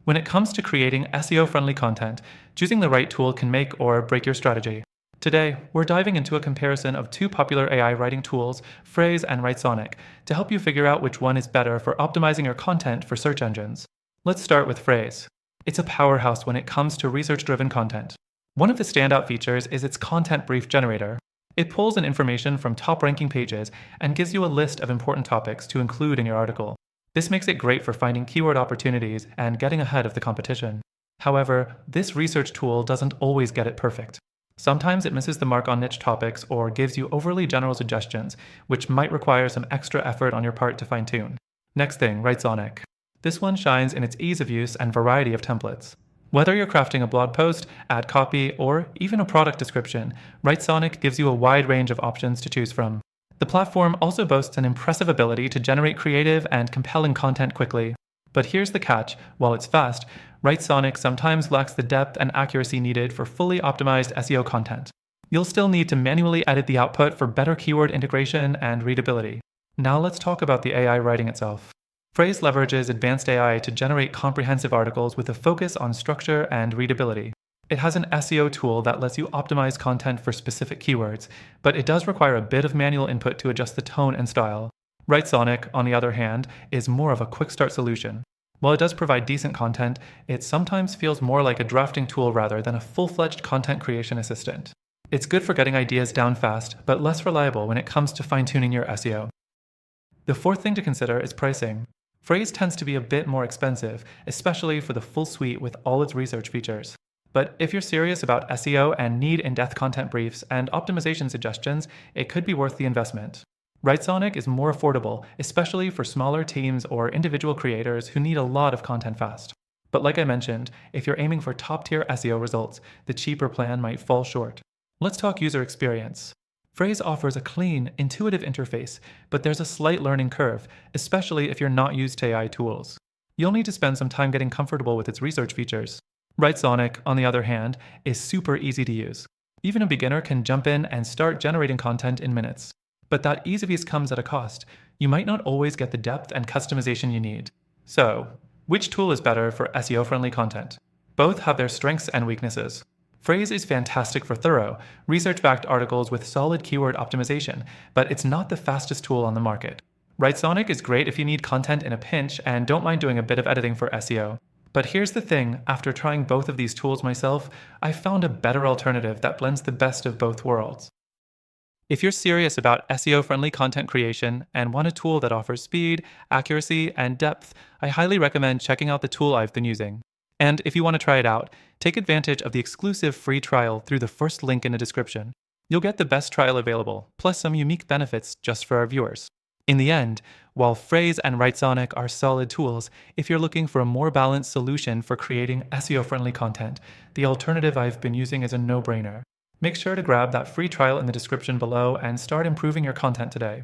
When it comes to creating SEO-friendly content, choosing the right tool can make or break your strategy. Today, we're diving into a comparison of two popular AI writing tools, Frase and WriteSonic, to help you figure out which one is better for optimizing your content for search engines. Let's start with Frase. It's a powerhouse when it comes to research-driven content. One of the standout features is its content brief generator. It pulls in information from top-ranking pages and gives you a list of important topics to include in your article. This makes it great for finding keyword opportunities and getting ahead of the competition. However, this research tool doesn't always get it perfect. Sometimes it misses the mark on niche topics or gives you overly general suggestions, which might require some extra effort on your part to fine-tune. Next thing, WriteSonic. This one shines in its ease of use and variety of templates. Whether you're crafting a blog post, ad copy, or even a product description, WriteSonic gives you a wide range of options to choose from. The platform also boasts an impressive ability to generate creative and compelling content quickly. But here's the catch: while it's fast, WriteSonic sometimes lacks the depth and accuracy needed for fully optimized SEO content. You'll still need to manually edit the output for better keyword integration and readability. Now let's talk about the AI writing itself. Frase leverages advanced AI to generate comprehensive articles with a focus on structure and readability. It has an SEO tool that lets you optimize content for specific keywords, but it does require a bit of manual input to adjust the tone and style. WriteSonic, on the other hand, is more of a quick start solution. While it does provide decent content, it sometimes feels more like a drafting tool rather than a full-fledged content creation assistant. It's good for getting ideas down fast, but less reliable when it comes to fine-tuning your SEO. The fourth thing to consider is pricing. Frase tends to be a bit more expensive, especially for the full suite with all its research features. But if you're serious about SEO and need in-depth content briefs and optimization suggestions, it could be worth the investment. WriteSonic is more affordable, especially for smaller teams or individual creators who need a lot of content fast. But like I mentioned, if you're aiming for top-tier SEO results, the cheaper plan might fall short. Let's talk user experience. Frase offers a clean, intuitive interface, but there's a slight learning curve, especially if you're not used to AI tools. You'll need to spend some time getting comfortable with its research features. WriteSonic, on the other hand, is super easy to use. Even a beginner can jump in and start generating content in minutes. But that ease of use comes at a cost. You might not always get the depth and customization you need. So, which tool is better for SEO-friendly content? Both have their strengths and weaknesses. Frase is fantastic for thorough, research-backed articles with solid keyword optimization, but it's not the fastest tool on the market. WriteSonic is great if you need content in a pinch and don't mind doing a bit of editing for SEO. But here's the thing, after trying both of these tools myself, I found a better alternative that blends the best of both worlds. If you're serious about SEO-friendly content creation and want a tool that offers speed, accuracy, and depth, I highly recommend checking out the tool I've been using. And if you want to try it out, take advantage of the exclusive free trial through the first link in the description. You'll get the best trial available, plus some unique benefits just for our viewers. In the end, while Frase and WriteSonic are solid tools, if you're looking for a more balanced solution for creating SEO-friendly content, the alternative I've been using is a no-brainer. Make sure to grab that free trial in the description below and start improving your content today.